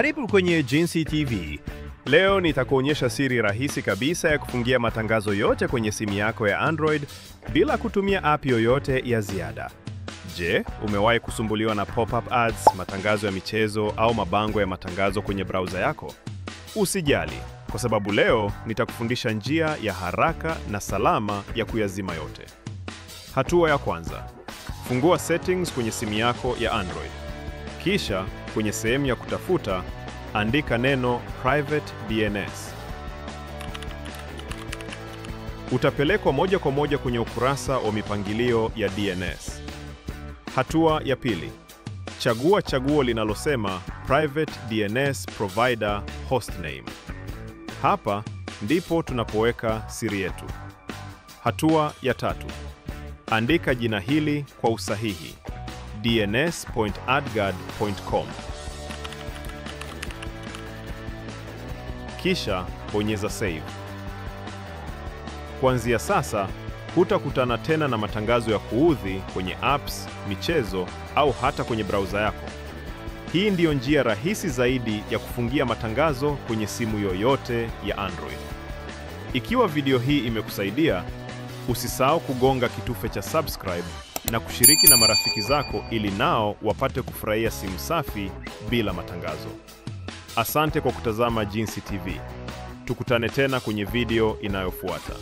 Karibu kwenye Jinsi TV. Leo nitakuonyesha siri rahisi kabisa ya kufungia matangazo yote kwenye simu yako ya Android bila kutumia app yoyote ya ziada. Je, umewahi kusumbuliwa na pop-up ads, matangazo ya michezo au mabango ya matangazo kwenye browser yako? Usijali, kwa sababu leo nitakufundisha njia ya haraka na salama ya kuyazima yote. Hatua ya kwanza. Fungua settings kwenye simu yako ya Android. Kisha, kwenye sehemu ya kutafuta, andika neno Private DNS. Utapelekwa moja kwa moja kwenye ukurasa wa mipangilio ya DNS. Hatua ya pili. Chagua chaguo linalosema Private DNS Provider Hostname. Hapa ndipo tunapoweka siri yetu. Hatua ya tatu. Andika jina hili kwa usahihi: dns.adguard.com. Kisha bonyeza save. Kuanzia sasa, hutakutana tena na matangazo ya kuudhi kwenye apps, michezo au hata kwenye browser yako. Hii ndiyo njia rahisi zaidi ya kufungia matangazo kwenye simu yoyote ya Android. Ikiwa video hii imekusaidia, usisahau kugonga kitufe cha subscribe na kushiriki na marafiki zako ili nao wapate kufurahia simu safi bila matangazo. Asante kwa kutazama Jinsi TV. Tukutane tena kwenye video inayofuata.